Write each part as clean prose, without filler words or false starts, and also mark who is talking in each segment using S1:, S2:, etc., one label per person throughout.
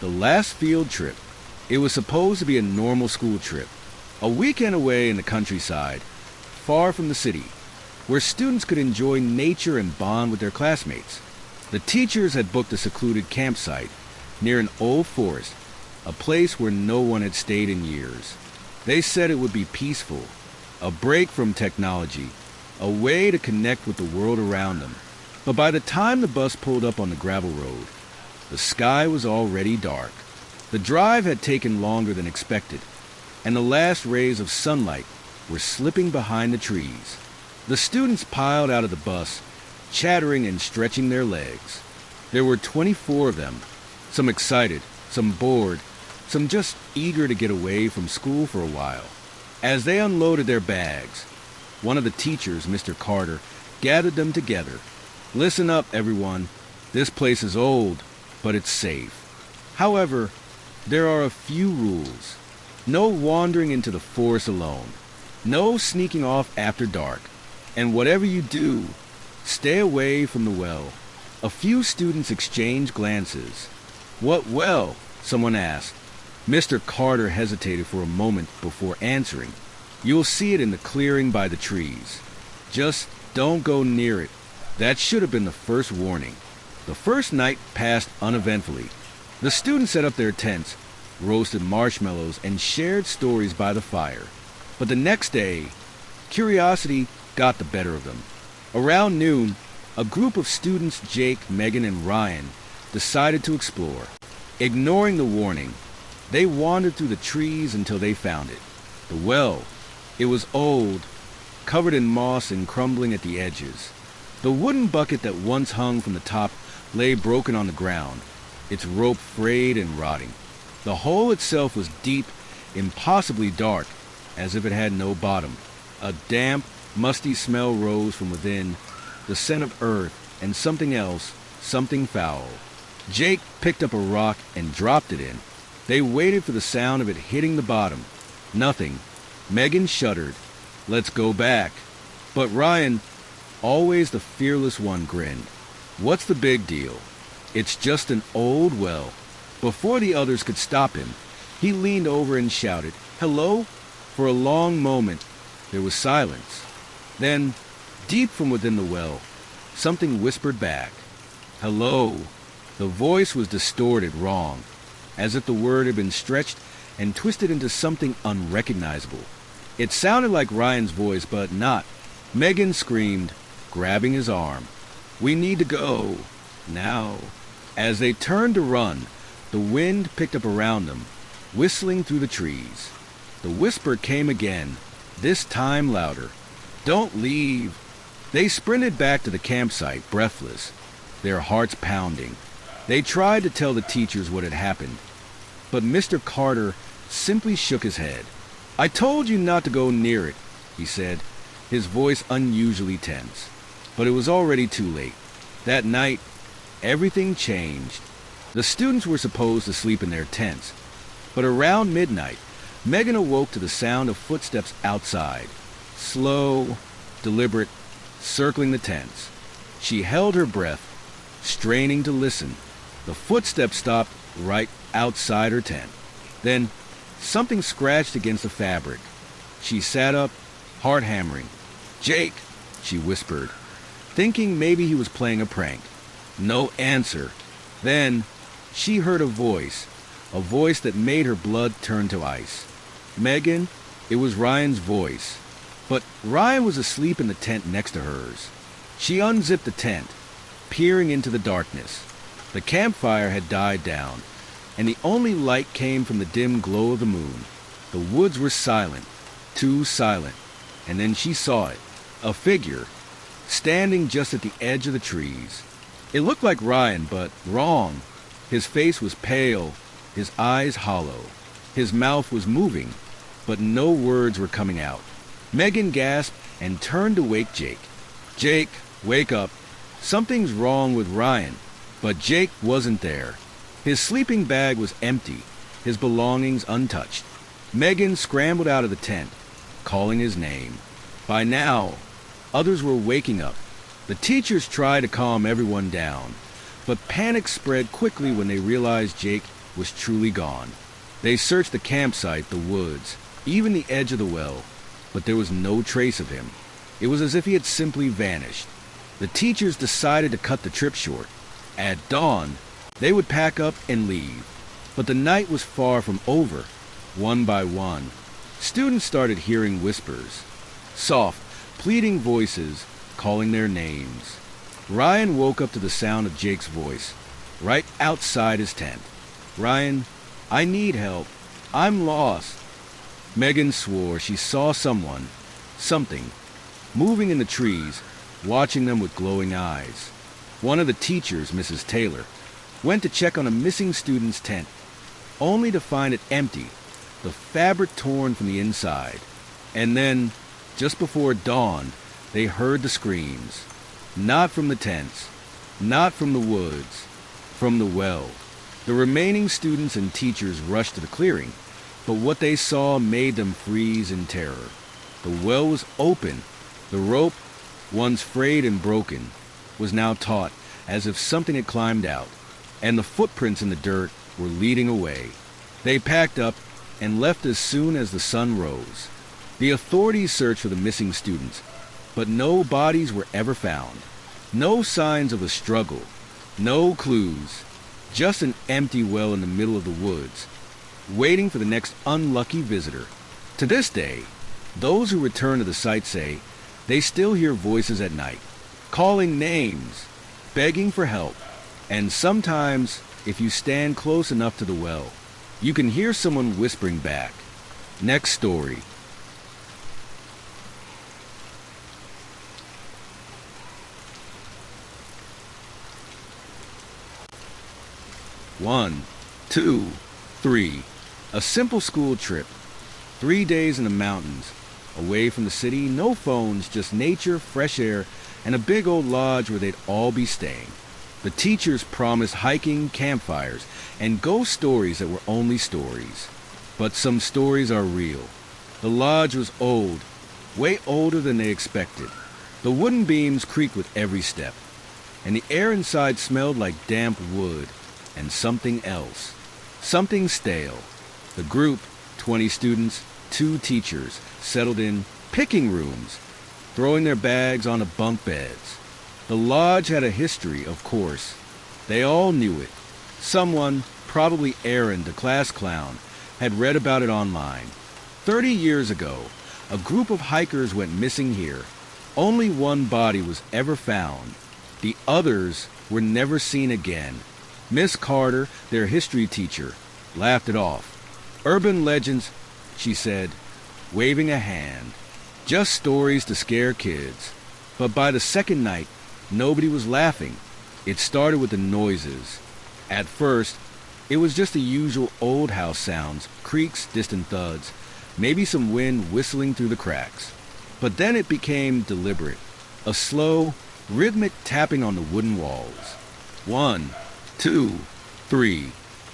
S1: The last field trip. It was supposed to be a normal school trip, a weekend away in the countryside, far from the city, where students could enjoy nature and bond with their classmates. The teachers had booked a secluded campsite near an old forest, a place where no one had stayed in years. They said it would be peaceful, a break from technology, a way to connect with the world around them. But by the time the bus pulled up on the gravel road, the sky was already dark. The drive had taken longer than expected, and the last rays of sunlight were slipping behind the trees. The students piled out of the bus, chattering and stretching their legs. There were 24 of them, some excited, some bored, some just eager to get away from school for a while. As they unloaded their bags, one of the teachers, Mr. Carter, gathered them together. "Listen up, everyone. This place is old, but it's safe. However, there are a few rules. No wandering into the forest alone. No sneaking off after dark. And whatever you do, stay away from the well." A few students exchanged glances. "What well?" someone asked. Mr. Carter hesitated for a moment before answering. "You'll see it in the clearing by the trees. Just don't go near it." That should have been the first warning. The first night passed uneventfully. The students set up their tents, roasted marshmallows, and shared stories by the fire. But the next day, curiosity got the better of them. Around noon, a group of students, Jake, Megan, and Ryan, decided to explore. Ignoring the warning, they wandered through the trees until they found it. The well. It was old, covered in moss and crumbling at the edges. The wooden bucket that once hung from the top lay broken on the ground, its rope frayed and rotting. The hole itself was deep, impossibly dark, as if it had no bottom. A damp, musty smell rose from within, the scent of earth and something else, something foul. Jake picked up a rock and dropped it in. They waited for the sound of it hitting the bottom. Nothing. Megan shuddered. "Let's go back." But Ryan, always the fearless one, grinned. "What's the big deal? It's just an old well." Before the others could stop him, he leaned over and shouted, "Hello?" For a long moment, there was silence. Then, deep from within the well, something whispered back, "Hello." The voice was distorted, wrong, as if the word had been stretched and twisted into something unrecognizable. It sounded like Ryan's voice, but not. Megan screamed, grabbing his arm, "We need to go. Now." As they turned to run, the wind picked up around them, whistling through the trees. The whisper came again, this time louder. "Don't leave." They sprinted back to the campsite, breathless, their hearts pounding. They tried to tell the teachers what had happened, but Mr. Carter simply shook his head. "I told you not to go near it," he said, his voice unusually tense. But it was already too late. That night, everything changed. The students were supposed to sleep in their tents, but around midnight, Megan awoke to the sound of footsteps outside, slow, deliberate, circling the tents. She held her breath, straining to listen. The footsteps stopped right outside her tent. Then, something scratched against the fabric. She sat up, heart hammering. "Jake," she whispered, thinking maybe he was playing a prank. No answer. Then, she heard a voice that made her blood turn to ice. "Megan," it was Ryan's voice. But Ryan was asleep in the tent next to hers. She unzipped the tent, peering into the darkness. The campfire had died down, and the only light came from the dim glow of the moon. The woods were silent, too silent, and then she saw it, a figure, standing just at the edge of the trees. It looked like Ryan, but wrong. His face was pale, his eyes hollow. His mouth was moving, but no words were coming out. Megan gasped and turned to wake Jake. "Jake, wake up. Something's wrong with Ryan." But Jake wasn't there. His sleeping bag was empty, his belongings untouched. Megan scrambled out of the tent, calling his name. By now, others were waking up. The teachers tried to calm everyone down, but panic spread quickly when they realized Jake was truly gone. They searched the campsite, the woods, even the edge of the well, but there was no trace of him. It was as if he had simply vanished. The teachers decided to cut the trip short. At dawn, they would pack up and leave. But the night was far from over. One by one, students started hearing whispers, soft, pleading voices calling their names. Ryan woke up to the sound of Jake's voice, right outside his tent. "Ryan, I need help. I'm lost." Megan swore she saw something, moving in the trees, watching them with glowing eyes. One of the teachers, Mrs. Taylor, went to check on a missing student's tent, only to find it empty, the fabric torn from the inside. And then, just before dawn, they heard the screams. Not from the tents, not from the woods, from the well. The remaining students and teachers rushed to the clearing, but what they saw made them freeze in terror. The well was open. The rope, once frayed and broken, was now taut as if something had climbed out, and the footprints in the dirt were leading away. They packed up and left as soon as the sun rose. The authorities searched for the missing students, but no bodies were ever found. No signs of a struggle, no clues, just an empty well in the middle of the woods, waiting for the next unlucky visitor. To this day, those who return to the site say they still hear voices at night, calling names, begging for help, and sometimes, if you stand close enough to the well, you can hear someone whispering back. Next story. One, two, three. A simple school trip. 3 days in the mountains, away from the city, no phones, just nature, fresh air, and a big old lodge where they'd all be staying. The teachers promised hiking, campfires, and ghost stories that were only stories. But some stories are real. The lodge was old, way older than they expected. The wooden beams creaked with every step, and the air inside smelled like damp wood and something else, something stale. The group, 20 students, 2 teachers, settled in picking rooms, throwing their bags onto bunk beds. The lodge had a history, of course. They all knew it. Someone, probably Aaron, the class clown, had read about it online. 30 years ago, a group of hikers went missing here. Only one body was ever found. The others were never seen again. Miss Carter, their history teacher, laughed it off. "Urban legends," she said, waving a hand. "Just stories to scare kids." But by the second night, nobody was laughing. It started with the noises. At first, it was just the usual old house sounds, creaks, distant thuds, maybe some wind whistling through the cracks. But then it became deliberate, a slow, rhythmic tapping on the wooden walls. 1, 2, 3,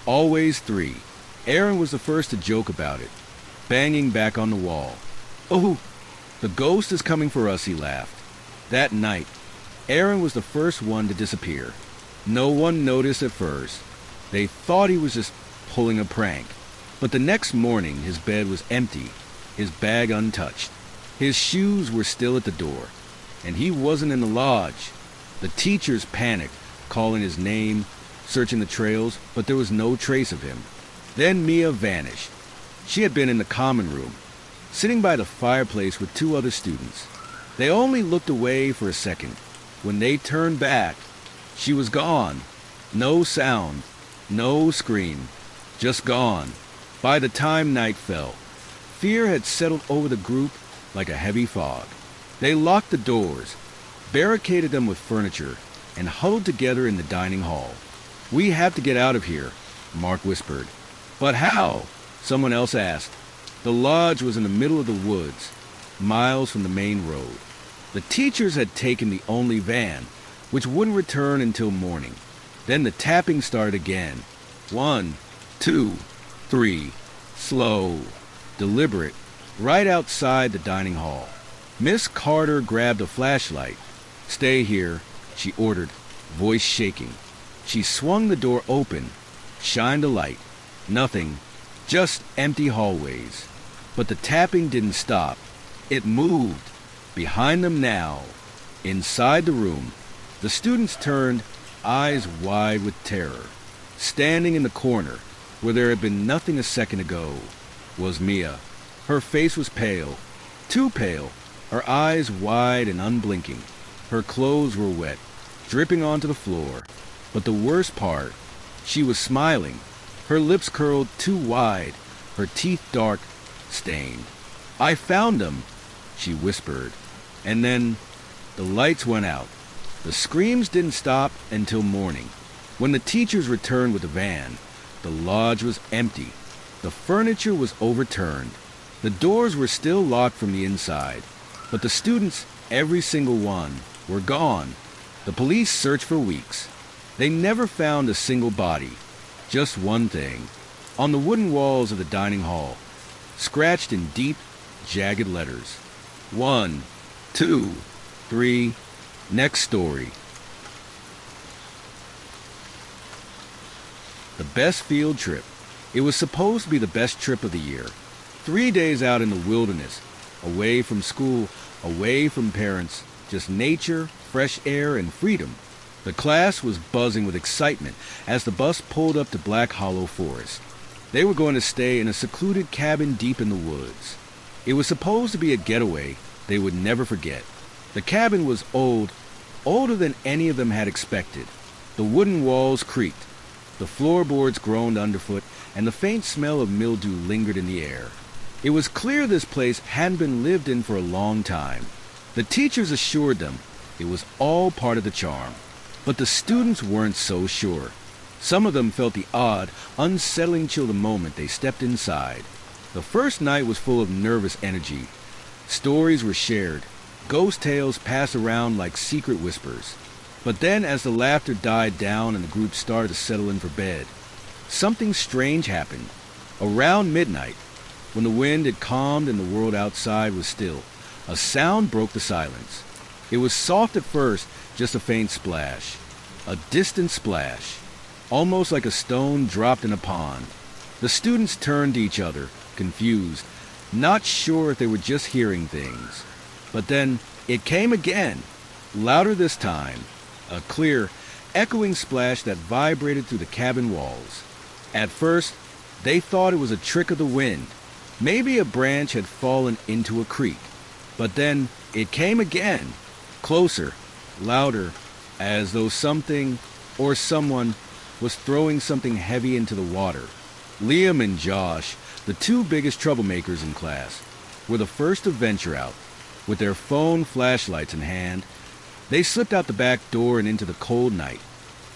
S1: always 3. Aaron was the first to joke about it, banging back on the wall. "Oh, the ghost is coming for us," he laughed. That night, Aaron was the first one to disappear. No one noticed at first. They thought he was just pulling a prank. But the next morning, his bed was empty, his bag untouched. His shoes were still at the door, and he wasn't in the lodge. The teachers panicked, calling his name, searching the trails, but there was no trace of him. Then Mia vanished. She had been in the common room, sitting by the fireplace with 2 other students. They only looked away for a second. When they turned back, she was gone. No sound, no scream, just gone. By the time night fell, fear had settled over the group like a heavy fog. They locked the doors, barricaded them with furniture, and huddled together in the dining hall. "We have to get out of here," Mark whispered. "But how?" someone else asked. The lodge was in the middle of the woods, miles from the main road. The teachers had taken the only van, which wouldn't return until morning. Then the tapping started again. 1, 2, 3, slow, deliberate, right outside the dining hall. Miss Carter grabbed a flashlight. "Stay here," she ordered, voice shaking. She swung the door open, shined a light. Nothing, just empty hallways. But the tapping didn't stop. It moved. Behind them now, inside the room, the students turned, eyes wide with terror. Standing in the corner, where there had been nothing a second ago, was Mia. Her face was pale, too pale, her eyes wide and unblinking. Her clothes were wet, dripping onto the floor. But the worst part, she was smiling, her lips curled too wide, her teeth dark, stained. "I found them," she whispered. And then the lights went out. The screams didn't stop until morning. When the teachers returned with the van, the lodge was empty. The furniture was overturned. The doors were still locked from the inside. But the students, every single one, were gone. The police searched for weeks. They never found a single body. Just one thing. On the wooden walls of the dining hall, scratched in deep, jagged letters. 1, 2, 3, next story. The best field trip. It was supposed to be the best trip of the year. 3 days out in the wilderness, away from school, away from parents, just nature, fresh air, and freedom. The class was buzzing with excitement as the bus pulled up to Black Hollow Forest. They were going to stay in a secluded cabin deep in the woods. It was supposed to be a getaway they would never forget. The cabin was old, older than any of them had expected. The wooden walls creaked, the floorboards groaned underfoot, and the faint smell of mildew lingered in the air. It was clear this place hadn't been lived in for a long time. The teachers assured them it was all part of the charm. But the students weren't so sure. Some of them felt the odd, unsettling chill the moment they stepped inside. The first night was full of nervous energy. Stories were shared. Ghost tales passed around like secret whispers. But then, as the laughter died down and the group started to settle in for bed, something strange happened. Around midnight, when the wind had calmed and the world outside was still, a sound broke the silence. It was soft at first, just a faint splash. A distant splash, almost like a stone dropped in a pond. The students turned to each other, confused, not sure if they were just hearing things. But then it came again, louder this time, a clear, echoing splash that vibrated through the cabin walls. At first, they thought it was a trick of the wind. Maybe a branch had fallen into a creek. But then it came again, closer, louder, as though something or someone was throwing something heavy into the water. Liam and Josh, the two biggest troublemakers in class, were the first to venture out. With their phone flashlights in hand, they slipped out the back door and into the cold night,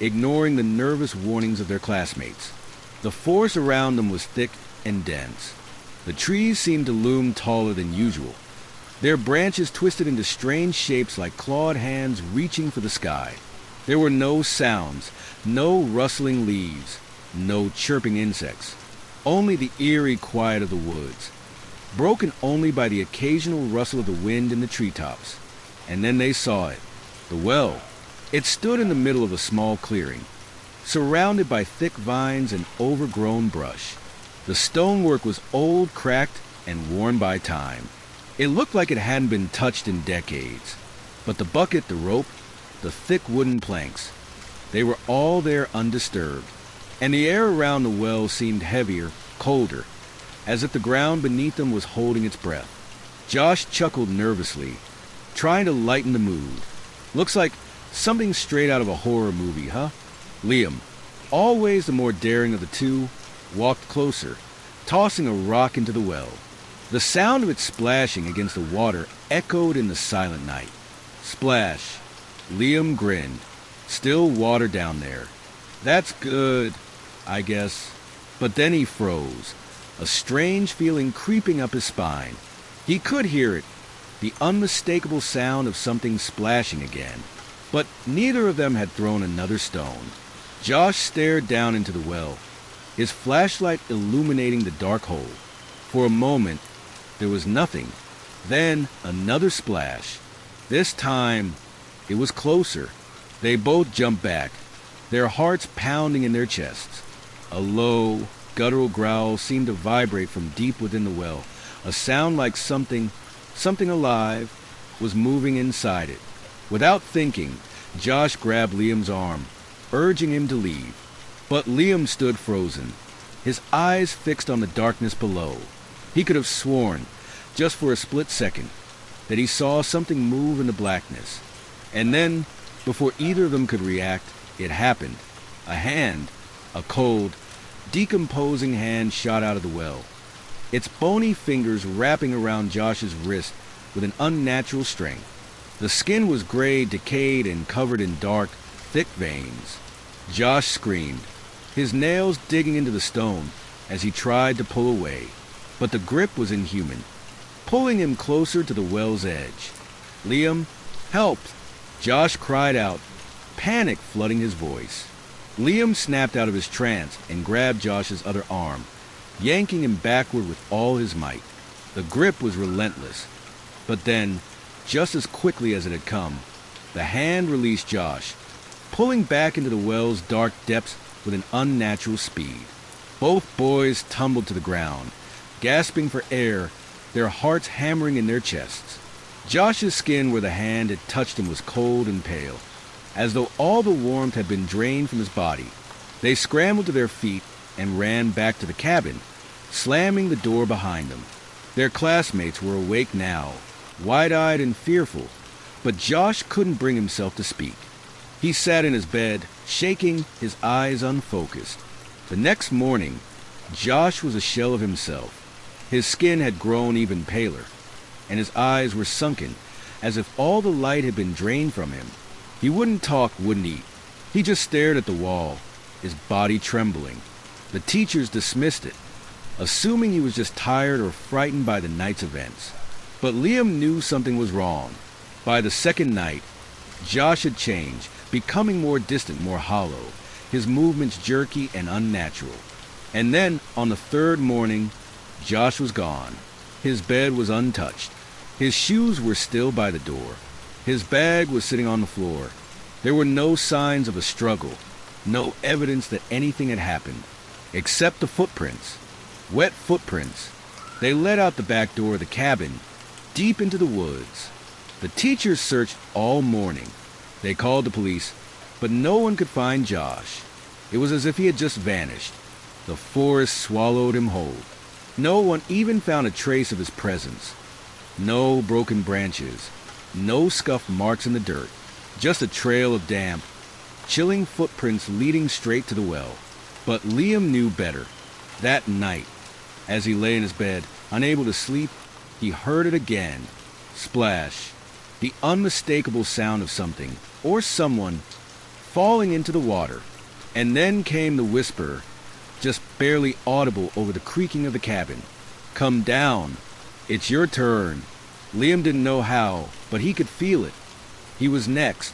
S1: ignoring the nervous warnings of their classmates. The forest around them was thick and dense. The trees seemed to loom taller than usual, their branches twisted into strange shapes like clawed hands reaching for the sky. There were no sounds, no rustling leaves, no chirping insects, only the eerie quiet of the woods, broken only by the occasional rustle of the wind in the treetops. And then they saw it, the well. It stood in the middle of a small clearing, surrounded by thick vines and overgrown brush. The stonework was old, cracked, and worn by time. It looked like it hadn't been touched in decades. But the bucket, the rope, the thick wooden planks, they were all there undisturbed. And the air around the well seemed heavier, colder, as if the ground beneath them was holding its breath. Josh chuckled nervously, trying to lighten the mood. Looks like something straight out of a horror movie, huh? Liam, always the more daring of the two, walked closer, tossing a rock into the well. The sound of it splashing against the water echoed in the silent night. Splash. Liam grinned. Still water down there. That's good, I guess. But then he froze, a strange feeling creeping up his spine. He could hear it, the unmistakable sound of something splashing again. But neither of them had thrown another stone. Josh stared down into the well, his flashlight illuminating the dark hole. For a moment, there was nothing. Then another splash. This time, it was closer. They both jumped back, their hearts pounding in their chests. A low, guttural growl seemed to vibrate from deep within the well, a sound like something alive, was moving inside it. Without thinking, Josh grabbed Liam's arm, urging him to leave. But Liam stood frozen, his eyes fixed on the darkness below. He could have sworn, just for a split second, that he saw something move in the blackness. And then, before either of them could react, it happened. A hand, a cold, decomposing hand shot out of the well, its bony fingers wrapping around Josh's wrist with an unnatural strength. The skin was gray, decayed, and covered in dark, thick veins. Josh screamed, his nails digging into the stone as he tried to pull away, but the grip was inhuman, pulling him closer to the well's edge. "Liam, help!" Josh cried out, panic flooding his voice. Liam snapped out of his trance and grabbed Josh's other arm, yanking him backward with all his might. The grip was relentless, but then, just as quickly as it had come, the hand released Josh, pulling back into the well's dark depths with an unnatural speed. Both boys tumbled to the ground, gasping for air, their hearts hammering in their chests. Josh's skin where the hand had touched him was cold and pale, as though all the warmth had been drained from his body. They scrambled to their feet and ran back to the cabin, slamming the door behind them. Their classmates were awake now, wide-eyed and fearful, but Josh couldn't bring himself to speak. He sat in his bed, shaking, his eyes unfocused. The next morning, Josh was a shell of himself. His skin had grown even paler, and his eyes were sunken, as if all the light had been drained from him. He wouldn't talk, wouldn't eat. He just stared at the wall, his body trembling. The teachers dismissed it, assuming he was just tired or frightened by the night's events. But Liam knew something was wrong. By the second night, Josh had changed, becoming more distant, more hollow, his movements jerky and unnatural. And then, on the third morning, Josh was gone. His bed was untouched. His shoes were still by the door. His bag was sitting on the floor. There were no signs of a struggle, no evidence that anything had happened, except the footprints. Wet footprints. They led out the back door of the cabin, deep into the woods. The teachers searched all morning. They called the police, but no one could find Josh. It was as if he had just vanished. The forest swallowed him whole. No one even found a trace of his presence. No broken branches, no scuffed marks in the dirt, just a trail of damp, chilling footprints leading straight to the well. But Liam knew better. That night, as he lay in his bed, unable to sleep, he heard it again. Splash. The unmistakable sound of something, or someone, falling into the water. And then came the whisper, just barely audible over the creaking of the cabin. "Come down. It's your turn." Liam didn't know how, but he could feel it. He was next.